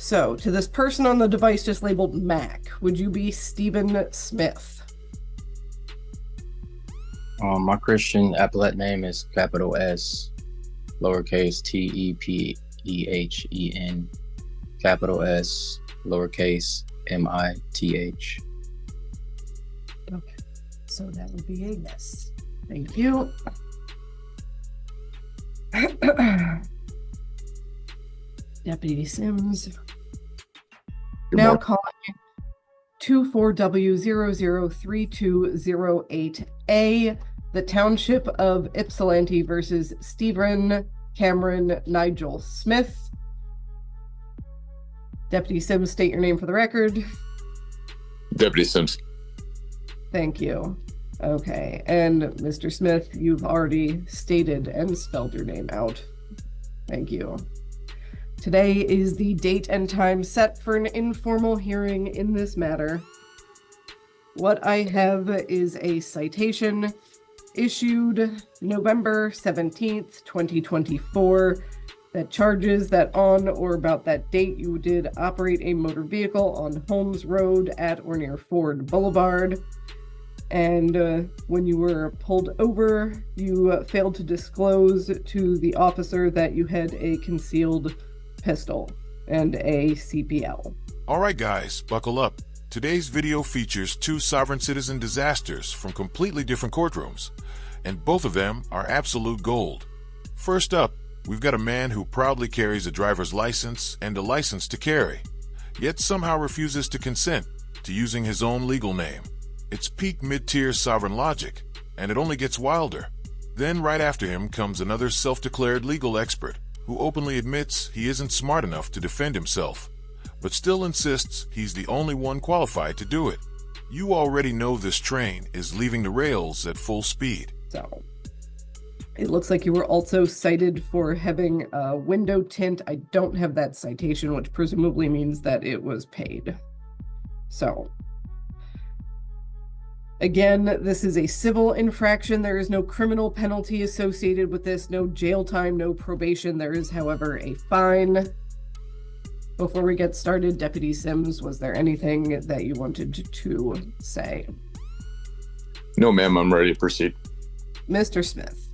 So, to this person on the device just labeled Mac, would you be Stephen Smith? My Christian appellate name is capital S, lowercase T-E-P-E-H-E-N, capital S, lowercase M-I-T-H. Okay, so that would be a yes. Thank you. Deputy Sims. Now calling 24W003208A, the Township of Ypsilanti versus Stephen Cameron Nigel Smith. Deputy Sims, state your name for the record. Deputy Sims. Thank you. Okay, and Mr. Smith, you've already stated and spelled your name out. Thank you. Today is the date and time set for an informal hearing in this matter. What I have is a citation issued November 17th, 2024, that charges that on or about that date you did operate a motor vehicle on Holmes Road at or near Ford Boulevard. And when you were pulled over, you failed to disclose to the officer that you had a concealed pistol and a CPL. All right, guys, buckle up. Today's video features two sovereign citizen disasters from completely different courtrooms, and both of them are absolute gold. First up, we've got a man who proudly carries a driver's license and a license to carry, yet somehow refuses to consent to using his own legal name. It's peak mid-tier sovereign logic, and it only gets wilder. Then right after him comes another self-declared legal expert who openly admits he isn't smart enough to defend himself, but still insists he's the only one qualified to do it. You already know this train is leaving the rails at full speed. So, it looks like you were also cited for having a window tint. I don't have that citation, which presumably means that it was paid. So, again, this is a civil infraction. There is no criminal penalty associated with this, no jail time, no probation. There is, however, a fine. Before we get started, Deputy Sims, was there anything that you wanted to say? No, ma'am, I'm ready to proceed. Mr. Smith,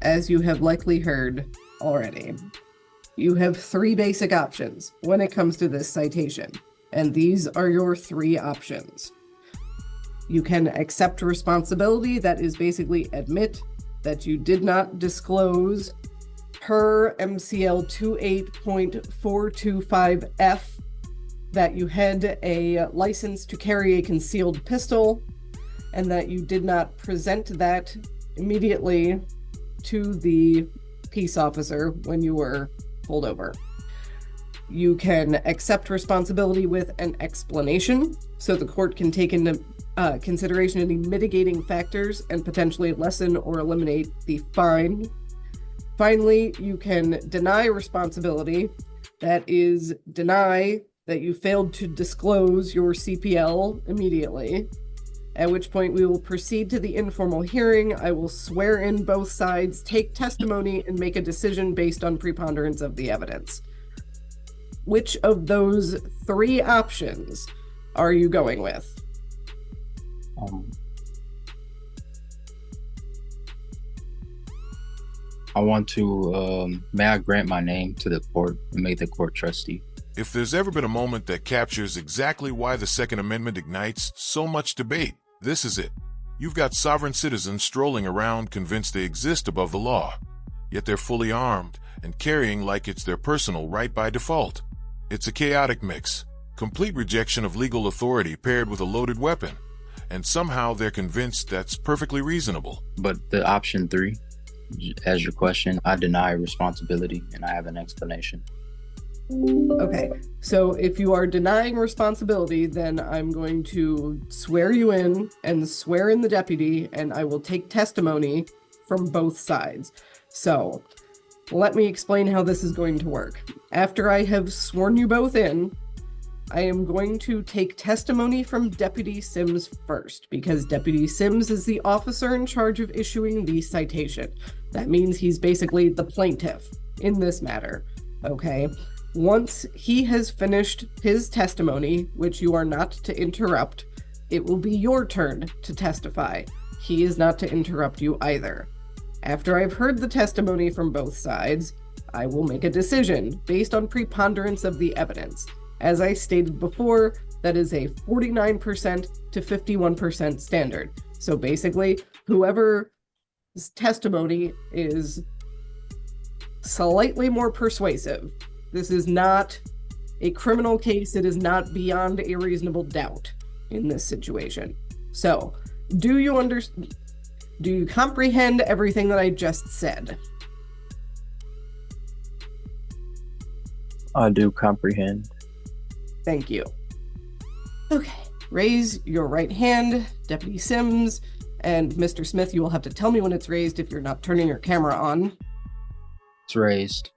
as you have likely heard already, you have three basic options when it comes to this citation. And these are your three options. You can accept responsibility, that is basically admit that you did not disclose per MCL 28.425F that you had a license to carry a concealed pistol and that you did not present that immediately to the peace officer when you were pulled over. You can accept responsibility with an explanation, so the court can take into consideration any mitigating factors and potentially lessen or eliminate the fine. Finally, you can deny responsibility, that is, deny that you failed to disclose your CPL immediately, at which point we will proceed to the informal hearing. I will swear in both sides, take testimony, and make a decision based on preponderance of the evidence. Which of those three options are you going with? I want to, may I grant my name to the court and make the court trustee? If there's ever been a moment that captures exactly why the Second Amendment ignites so much debate, this is it. You've got sovereign citizens strolling around convinced they exist above the law, yet they're fully armed and carrying like it's their personal right by default. It's a chaotic mix, complete rejection of legal authority paired with a loaded weapon, and somehow they're convinced that's perfectly reasonable. But the option 3, as your question, I deny responsibility and I have an explanation. Okay, so if you are denying responsibility, then I'm going to swear you in and swear in the deputy, and I will take testimony from both sides. So, let me explain how this is going to work. After I have sworn you both in, I am going to take testimony from Deputy Sims first, because Deputy Sims is the officer in charge of issuing the citation. That means he's basically the plaintiff in this matter. Okay. Once he has finished his testimony, which you are not to interrupt, it will be your turn to testify. He is not to interrupt you either. After I've heard the testimony from both sides, I will make a decision based on preponderance of the evidence. As I stated before, that is a 49% to 51% standard. So basically, whoever's testimony is slightly more persuasive. This is not a criminal case. It is not beyond a reasonable doubt in this situation. So, do you comprehend everything that I just said? I do comprehend. Thank you. Okay, raise your right hand, Deputy Sims, and Mr. Smith, you will have to tell me when it's raised if you're not turning your camera on. It's raised.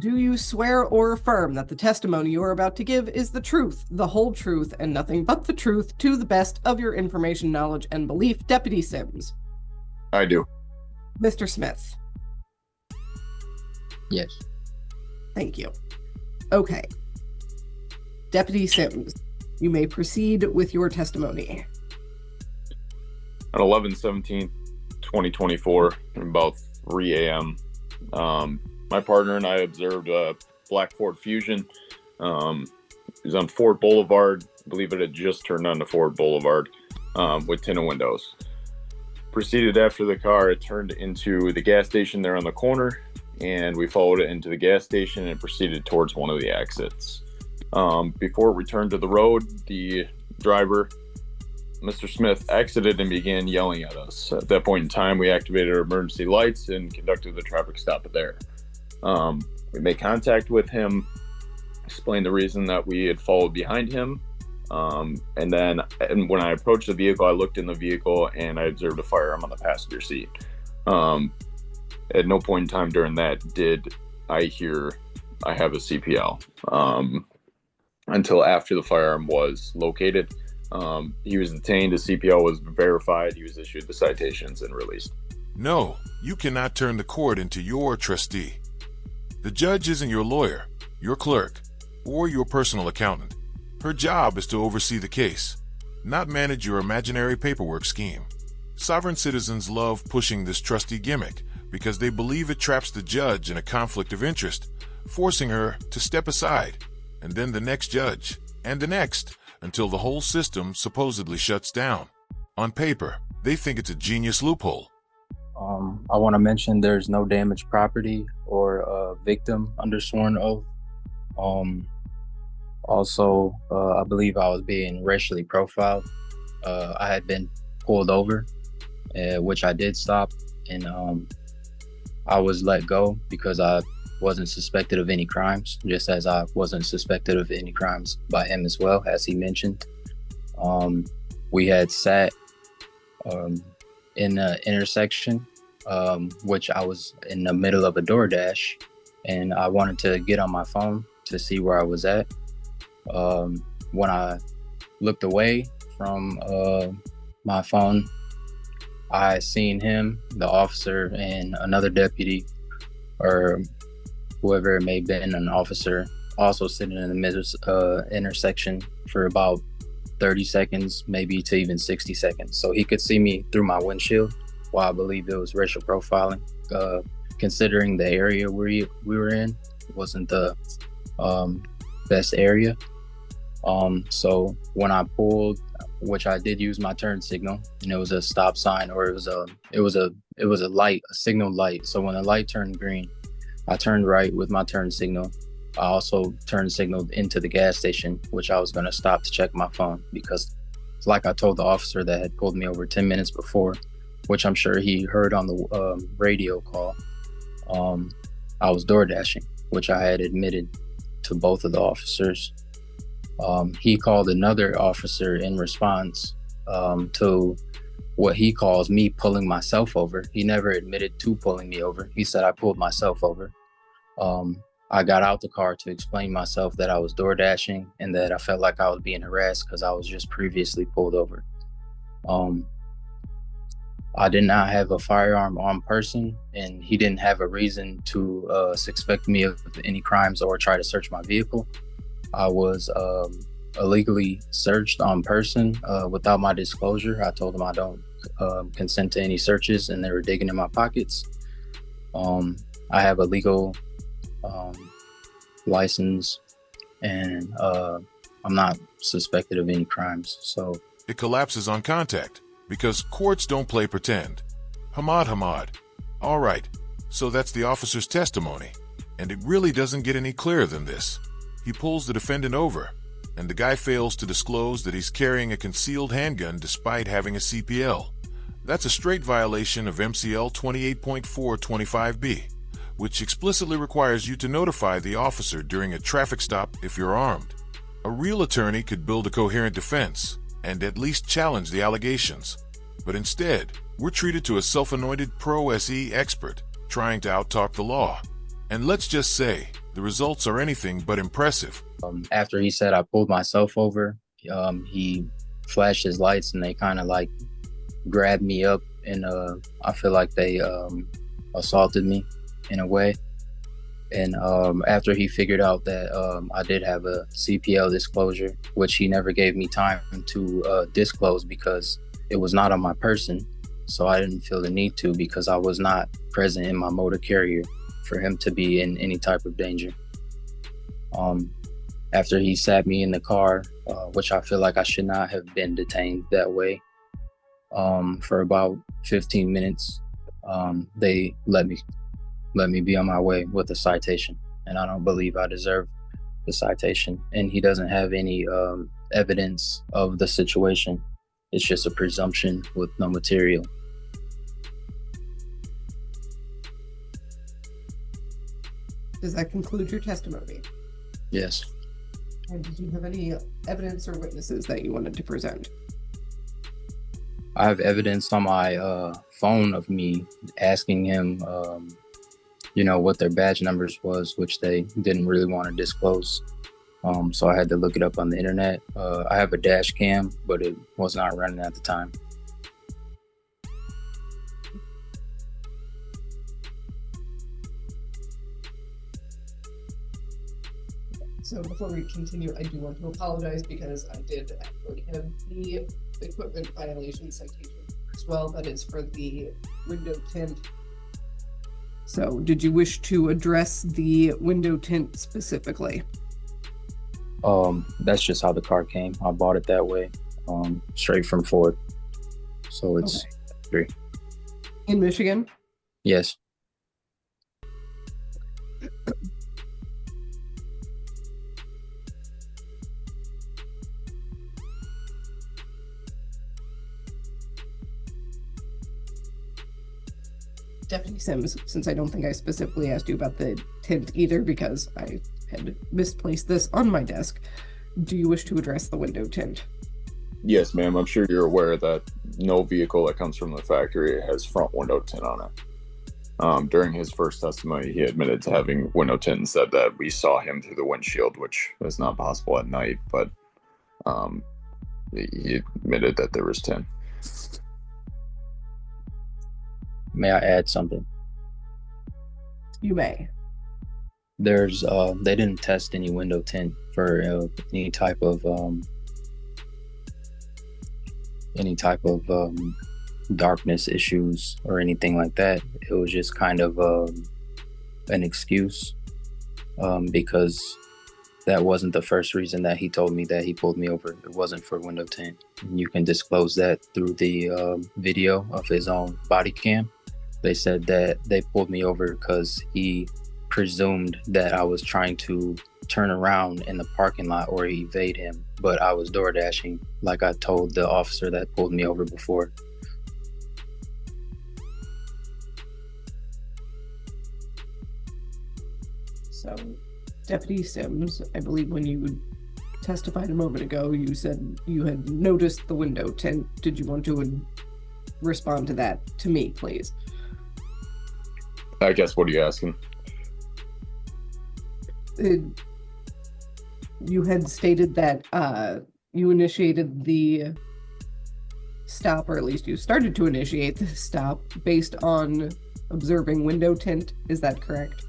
Do you swear or affirm that the testimony you are about to give is the truth, the whole truth, and nothing but the truth to the best of your information, knowledge, and belief, Deputy Sims? I do. Mr. Smith? Yes. Thank you. Okay. Deputy Sims, you may proceed with your testimony. On 11/17/2024, about 3 a.m., my partner and I observed a black Ford Fusion. It was on Ford Boulevard. I believe it had just turned onto Ford Boulevard with tinted windows. Proceeded after the car. It turned into the gas station there on the corner, and we followed it into the gas station and proceeded towards one of the exits. Before it returned to the road, the driver, Mr. Smith, exited and began yelling at us. At that point in time, we activated our emergency lights and conducted the traffic stop there. We made contact with him, explained the reason that we had followed behind him. And when I approached the vehicle, I looked in the vehicle and I observed a firearm on the passenger seat. At no point in time during that did I hear I have a CPL until after the firearm was located. He was detained, his CPL was verified, he was issued the citations and released. No, you cannot turn the court into your trustee. The judge isn't your lawyer, your clerk, or your personal accountant. Her job is to oversee the case, not manage your imaginary paperwork scheme. Sovereign citizens love pushing this trustee gimmick because they believe it traps the judge in a conflict of interest, forcing her to step aside, and then the next judge, and the next, until the whole system supposedly shuts down. On paper, they think it's a genius loophole. I want to mention there's no damaged property or victim under sworn oath. Also, I believe I was being racially profiled. I had been pulled over, which I did stop, and I was let go because I wasn't suspected of any crimes, just as I wasn't suspected of any crimes by him as well, as he mentioned. We had sat in the intersection, which I was in the middle of a DoorDash, and I wanted to get on my phone to see where I was at. When I looked away from my phone, I seen him, the officer, and another deputy, or whoever it may have been, an officer, also sitting in the middle intersection for about 30 seconds, maybe to even 60 seconds. So he could see me through my windshield. While I believe it was racial profiling, considering the area we were in, it wasn't the best area. So when I pulled, which I did use my turn signal, and it was a stop sign, or it was a light, a signal light. So when the light turned green, I turned right with my turn signal. I also turn signaled into the gas station, which I was going to stop to check my phone, because like I told the officer that had pulled me over 10 minutes before, which I'm sure he heard on the radio call, I was door dashing, which I had admitted to both of the officers. He called another officer in response to what he calls me pulling myself over. He never admitted to pulling me over. He said I pulled myself over. I got out the car to explain myself that I was door dashing and that I felt like I was being harassed because I was just previously pulled over. I did not have a firearm on person, and he didn't have a reason to suspect me of any crimes or try to search my vehicle. I was illegally searched on person without my disclosure. I told them I don't consent to any searches, and they were digging in my pockets. I have a legal license, and I'm not suspected of any crimes. So It collapses on contact because courts don't play pretend. Hamad. All right, so that's the officer's testimony, and it really doesn't get any clearer than this. He pulls the defendant over, and the guy fails to disclose that he's carrying a concealed handgun despite having a CPL. That's a straight violation of MCL 28.425B, which explicitly requires you to notify the officer during a traffic stop if you're armed. A real attorney could build a coherent defense and at least challenge the allegations. But instead, we're treated to a self-anointed pro-SE expert trying to out-talk the law. And let's just say, the results are anything but impressive. after he said I pulled myself over, he flashed his lights and they kind of like grabbed me up, and I feel like they assaulted me in a way. And after he figured out that I did have a CPL disclosure, which he never gave me time to disclose because it was not on my person, so I didn't feel the need to because I was not present in my motor carrier for him to be in any type of danger. After he sat me in the car, which I feel like I should not have been detained that way, for about 15 minutes, they let me be on my way with a citation, and I don't believe I deserve the citation. And he doesn't have any evidence of the situation. It's just a presumption with no material. Does that conclude your testimony? Yes. And did you have any evidence or witnesses that you wanted to present? I have evidence on my phone of me asking him, what their badge numbers was, which they didn't really want to disclose. So I had to look it up on the internet. I have a dash cam, but it was not running at the time. So before we continue, I do want to apologize because I did actually have the equipment violation citation as well. That is for the window tint. So did you wish to address the window tint specifically? That's just how the car came. I bought it that way, straight from Ford. So it's free. In Michigan? Yes. Deputy Sims, since I don't think I specifically asked you about the tint either because I had misplaced this on my desk, do you wish to address the window tint? Yes, ma'am. I'm sure you're aware that no vehicle that comes from the factory has front window tint on it. During his first testimony, he admitted to having window tint and said that we saw him through the windshield, which is not possible at night, but he admitted that there was tint. May I add something? You may. There's they didn't test any window tint for any type of darkness issues or anything like that. It was just kind of an excuse, because that wasn't the first reason that he told me that he pulled me over. It wasn't for window tint. You can disclose that through the video of his own body cam. They said that they pulled me over because he presumed that I was trying to turn around in the parking lot or evade him, but I was door dashing like I told the officer that pulled me over before. So, Deputy Sims, I believe when you testified a moment ago, you said you had noticed the window tint. Did you want to respond to that to me, please? I guess, what are you asking? You had stated that you initiated the stop, or at least you started to initiate the stop based on observing window tint. Is that correct?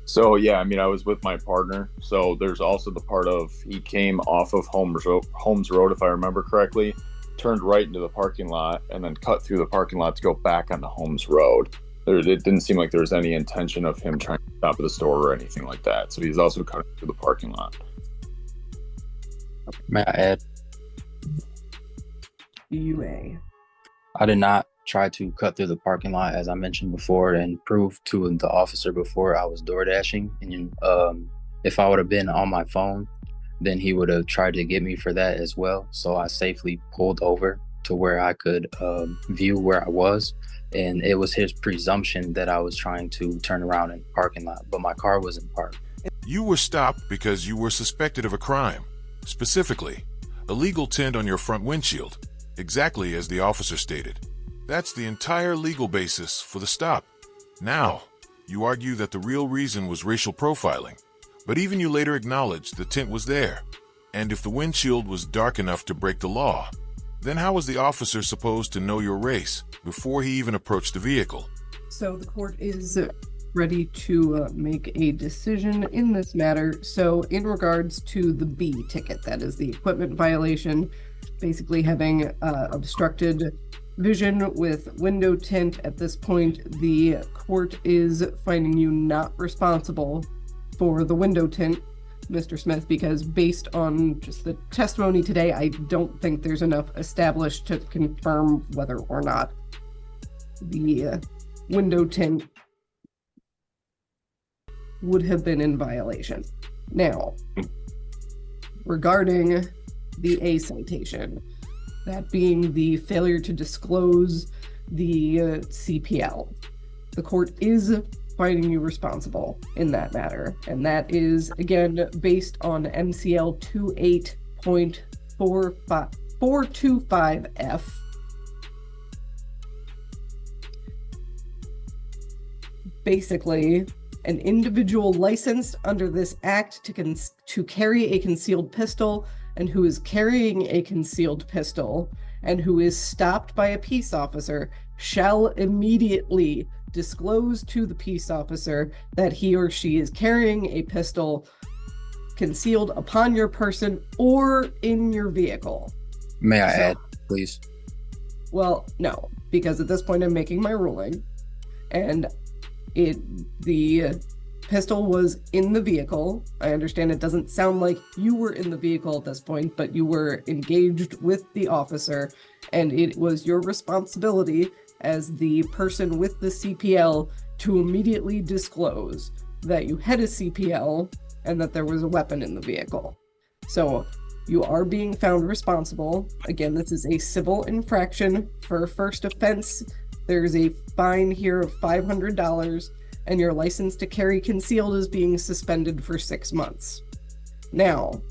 So yeah, I mean, I was with my partner. So there's also the part of he came off of Holmes Road, if I remember correctly, turned right into the parking lot, and then cut through the parking lot to go back onto Holmes Road. It didn't seem like there was any intention of him trying to stop at the store or anything like that. So he's also cutting through the parking lot. May I add? You may. I did not try to cut through the parking lot, as I mentioned before, and prove to the officer before I was door dashing. And if I would have been on my phone, then he would have tried to get me for that as well. So I safely pulled over to where I could view where I was. And it was his presumption that I was trying to turn around in the parking lot, but my car wasn't parked. You were stopped because you were suspected of a crime, specifically illegal tint on your front windshield, exactly as the officer stated. That's the entire legal basis for the stop. Now, you argue that the real reason was racial profiling, but even you later acknowledged the tint was there. And if the windshield was dark enough to break the law, then how was the officer supposed to know your race before he even approached the vehicle? So the court is ready to make a decision in this matter. So in regards to the B ticket, that is the equipment violation, basically having obstructed vision with window tint. At this point, the court is finding you not responsible for the window tint, Mr. Smith, because based on just the testimony today, I don't think there's enough established to confirm whether or not the window tint would have been in violation. Now, regarding the A citation, that being the failure to disclose the CPL, the court is finding you responsible in that matter. And that is, again, based on MCL 28.425F. Basically, an individual licensed under this act to carry a concealed pistol and who is carrying a concealed pistol and who is stopped by a peace officer shall immediately disclose to the peace officer that he or she is carrying a pistol concealed upon your person or in your vehicle. May I add, please? Well, no, because at this point I'm making my ruling, and the pistol was in the vehicle. I understand it doesn't sound like you were in the vehicle at this point, but you were engaged with the officer, and it was your responsibility as the person with the CPL to immediately disclose that you had a CPL and that there was a weapon in the vehicle. So you are being found responsible. Again, this is a civil infraction for a first offense. There's a fine here of $500, and your license to carry concealed is being suspended for 6 months. Now,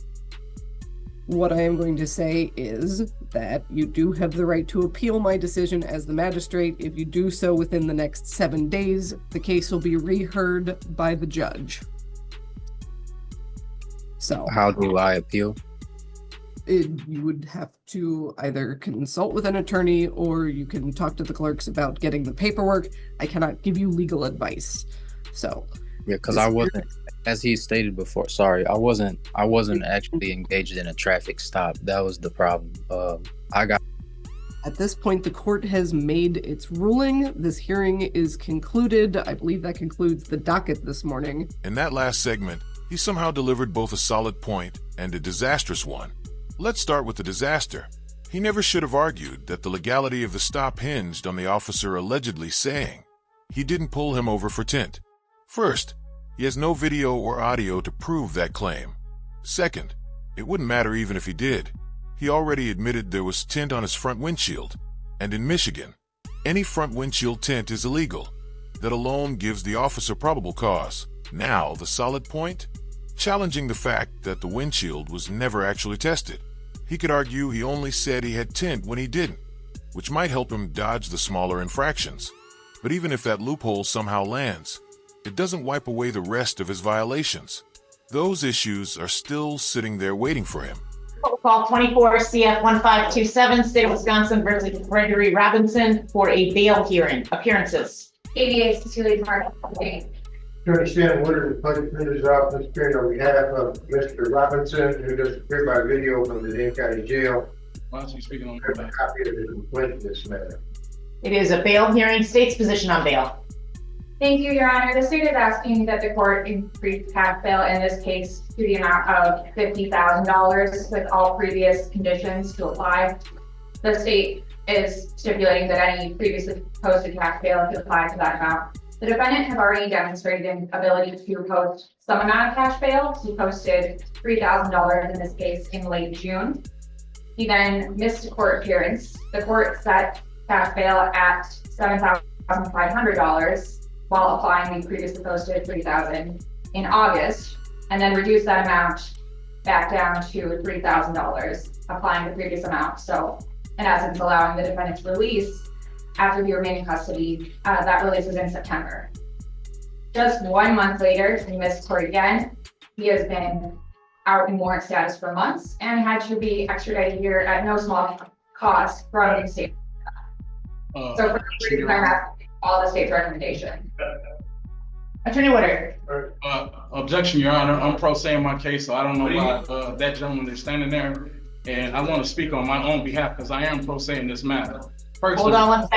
what I am going to say is that you do have the right to appeal my decision as the magistrate. If you do so within the next 7 days, the case will be reheard by the judge. So, How do I appeal? you would have to either consult with an attorney or you can talk to the clerks about getting the paperwork. I cannot give you legal advice. So, Yeah, because I wasn't, as he stated before, sorry, I wasn't actually engaged in a traffic stop. That was the problem. At this point, the court has made its ruling. This hearing is concluded. I believe that concludes the docket this morning. In that last segment, he somehow delivered both a solid point and a disastrous one. Let's start with the disaster. He never should have argued that the legality of the stop hinged on the officer allegedly saying he didn't pull him over for tint. First, he has no video or audio to prove that claim. Second, it wouldn't matter even if he did. He already admitted there was tint on his front windshield. And in Michigan, any front windshield tint is illegal. That alone gives the officer probable cause. Now, the solid point? Challenging the fact that the windshield was never actually tested. He could argue he only said he had tint when he didn't, which might help him dodge the smaller infractions. But even if that loophole somehow lands, it doesn't wipe away the rest of his violations. Those issues are still sitting there waiting for him. Call 24 CF 1527, State of Wisconsin versus Gregory Robinson for a bail hearing. Appearances. ABA Cecilia Mark. Attorney Stan Woodard, the Public Defender's Office, appearing on behalf of Mr. Robinson, who does appear by video from the Dane County Jail. Why don't you speak on A copy of the complaint in this matter. It is a bail hearing. State's position on bail. Thank you, Your Honor. The state is asking that the court increase half bail in this case to the amount of $50,000 with all previous conditions to apply. The state is stipulating that any previously posted half bail could apply to that amount. The defendant have already demonstrated an ability to post some amount of cash bail. He posted $3,000 in this case in late June. He then missed a court appearance. The court set cash bail at $7,500 while applying the previously posted $3,000 in August, and then reduced that amount back down to $3,000, applying the previous amount. So in essence, allowing the defendant's release after the remaining custody. That release was in September. Just 1 month later, he missed court again. He has been out in warrant status for months and had to be extradited here at no small cost from the state. So for this reason, I have all the state's recommendation. Attorney Woodard. Objection, Your Honor. I'm pro se in my case, so I don't know why that gentleman is standing there. And I want to speak on my own behalf because I am pro se in this matter. First, Hold on one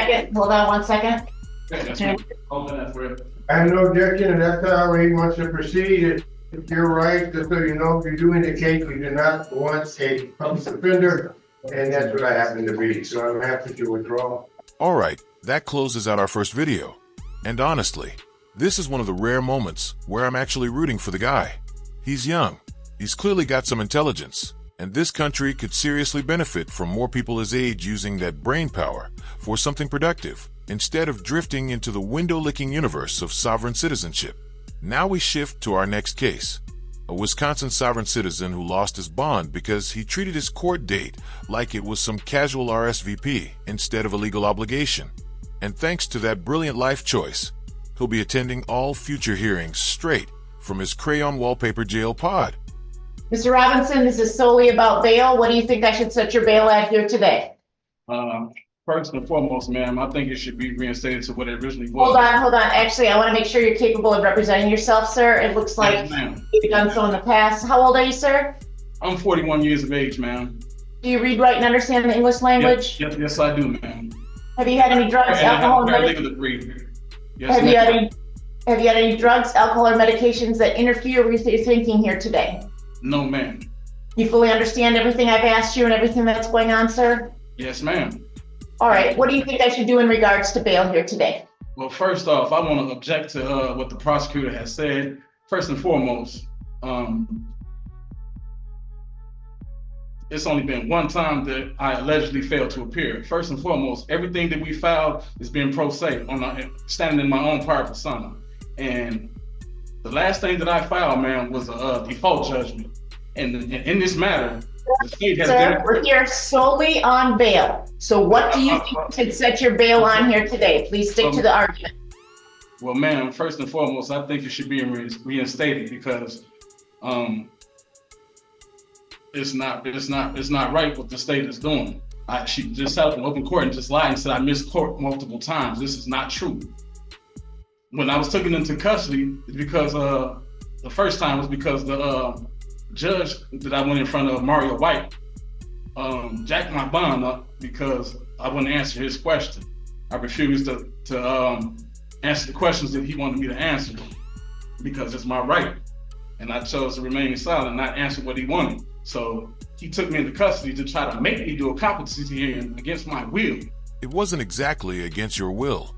second. Okay, that's fine. Hold on, that's real. I have no objection, and that's how he wants to proceed. If you're right, just so you know, if you do indicate you do not want a public defender, and that's what I happen to be. So I'm happy to withdraw. All right, that closes out our first video. And honestly, this is one of the rare moments where I'm actually rooting for the guy. He's young, he's clearly got some intelligence, and this country could seriously benefit from more people his age using that brain power for something productive, instead of drifting into the window-licking universe of sovereign citizenship. Now we shift to our next case. A Wisconsin sovereign citizen who lost his bond because he treated his court date like it was some casual RSVP instead of a legal obligation. And thanks to that brilliant life choice, he'll be attending all future hearings straight from his crayon wallpaper jail pod. Mr. Robinson, this is solely about bail. What do you think I should set your bail at here today? First and foremost, ma'am, I think it should be reinstated to what it originally was. Hold on. Actually, I want to make sure you're capable of representing yourself, sir. It looks like Yes, you've done so in the past. How old are you, sir? I'm 41 years of age, ma'am. Do you read, write, and understand the English language? Yes, I do, ma'am. Have you had any drugs, alcohol, or medications? Yes, Have you had any drugs, alcohol, or medications that interfere with your thinking here today? No, ma'am. You fully understand everything I've asked you and everything that's going on, sir? Yes, ma'am. All right. What do you think I should do in regards to bail here today? Well, first off, I want to object to what the prosecutor has said. First and foremost, it's only been one time that I allegedly failed to appear. First and foremost, everything that we filed is being pro se, standing in my own prior persona. And the last thing that I filed, ma'am, was a default judgment. And in this matter, the state has... Sir, we're here solely on bail. So what do you think should set your bail on here today? Please stick to the argument. Well, ma'am, first and foremost, I think it should be reinstated because it's not right what the state is doing. She just held an open court and just lied and said I missed court multiple times. This is not true. When I was taken into custody, because the first time was because the judge that I went in front of, Mario White, jacked my bond up because I wouldn't answer his question. I refused to answer the questions that he wanted me to answer because it's my right. And I chose to remain silent and not answer what he wanted. So he took me into custody to try to make me do a competency hearing against my will. It wasn't exactly against your will.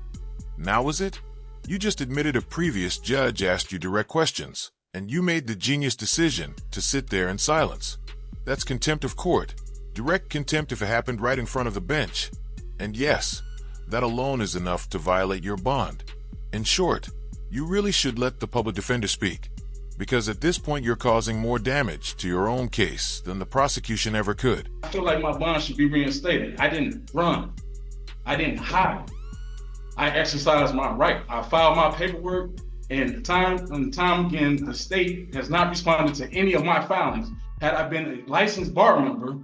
Now is it? You just admitted a previous judge asked you direct questions, and you made the genius decision to sit there in silence. That's contempt of court. Direct contempt if it happened right in front of the bench. And yes, that alone is enough to violate your bond. In short, you really should let the public defender speak, because at this point you're causing more damage to your own case than the prosecution ever could. I feel like my bond should be reinstated. I didn't run. I didn't hide. I exercised my right. I filed my paperwork, and time again, the state has not responded to any of my filings. had I been a licensed bar member,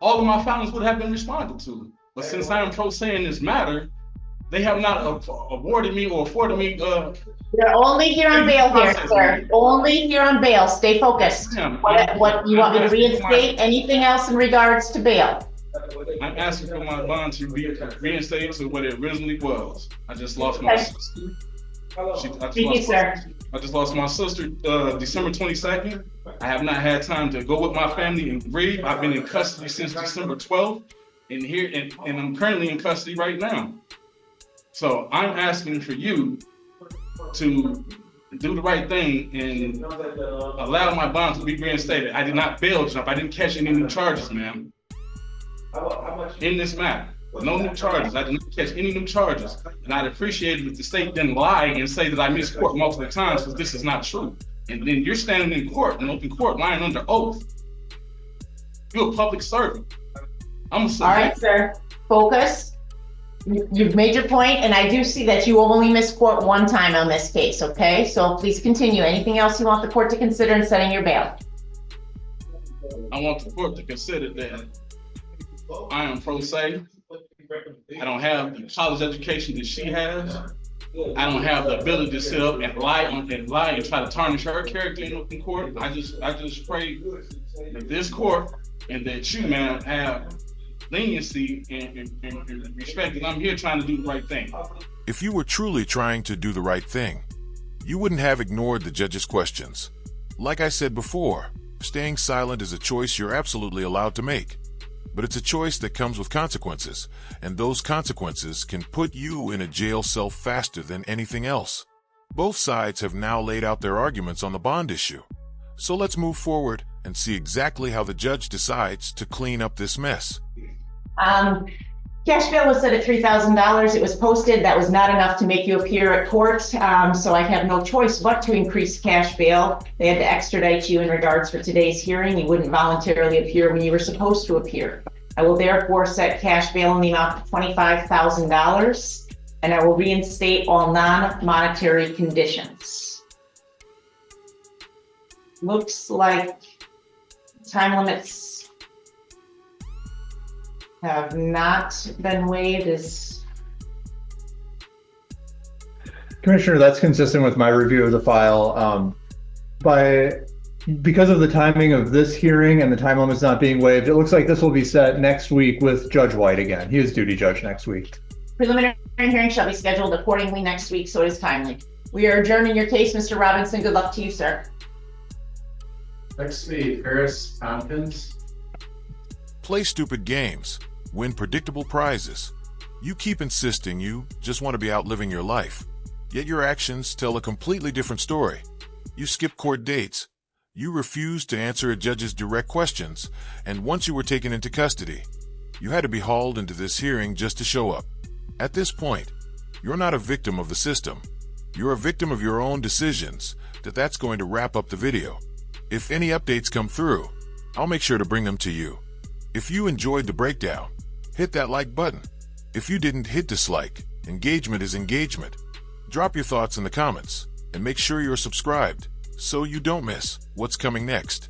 all of my filings would have been responded to. But since I am pro se in this matter, they have not awarded me or afforded me. You're only here on bail here, sir. Only here on bail. Stay focused. What you want me to reinstate? Anything else in regards to bail? I'm asking for my bond to be reinstated to what it originally was. I just lost my sister. Thank you, sir. I just lost my sister December 22nd. I have not had time to go with my family and grieve. I've been in custody since December 12th, and I'm currently in custody right now. So I'm asking for you to do the right thing and allow my bond to be reinstated. I did not bail jump. I didn't catch any new charges, ma'am. In this matter, no new charges. I did not catch any new charges. And I'd appreciate it if the state didn't lie and say that I missed court multiple times, because this is not true. And then you're standing in court, in open court, lying under oath. You're a public servant. I'm a servant. All right, sir. Focus. You've made your point, and I do see that you only missed court one time on this case, okay? So please continue. Anything else you want the court to consider in setting your bail? I want the court to consider that I am pro se. I don't have the college education that she has. I don't have the ability to sit up and lie and try to tarnish her character in open court. I just pray that this court and that you, ma'am, have leniency and respect, that I'm here trying to do the right thing. If you were truly trying to do the right thing, you wouldn't have ignored the judge's questions. Like I said before, staying silent is a choice you're absolutely allowed to make. But it's a choice that comes with consequences, and those consequences can put you in a jail cell faster than anything else. Both sides have now laid out their arguments on the bond issue. So let's move forward and see exactly how the judge decides to clean up this mess. Cash bail was set at $3,000. It was posted. That was not enough to make you appear at court. So I have no choice but to increase cash bail. They had to extradite you in regards for today's hearing. You wouldn't voluntarily appear when you were supposed to appear. I will therefore set cash bail in the amount of $25,000, and I will reinstate all non-monetary conditions. Looks like time limits have not been waived. Commissioner, that's consistent with my review of the file. Because of the timing of this hearing and the time limits not being waived, it looks like this will be set next week with Judge White again. He is duty judge next week. Preliminary hearing shall be scheduled accordingly next week, so it is timely. We are adjourning your case, Mr. Robinson. Good luck to you, sir. Next, the Paris Tompkins. Play stupid games. Win predictable prizes. You keep insisting you just want to be out living your life. Yet your actions tell a completely different story. You skip court dates. You refused to answer a judge's direct questions, and once you were taken into custody, you had to be hauled into this hearing just to show up. At this point, you're not a victim of the system. You're a victim of your own decisions. That's going to wrap up the video. If any updates come through, I'll make sure to bring them to you. If you enjoyed the breakdown, hit that like button. If you didn't, hit dislike. Engagement is engagement. Drop your thoughts in the comments, and make sure you're subscribed so you don't miss what's coming next.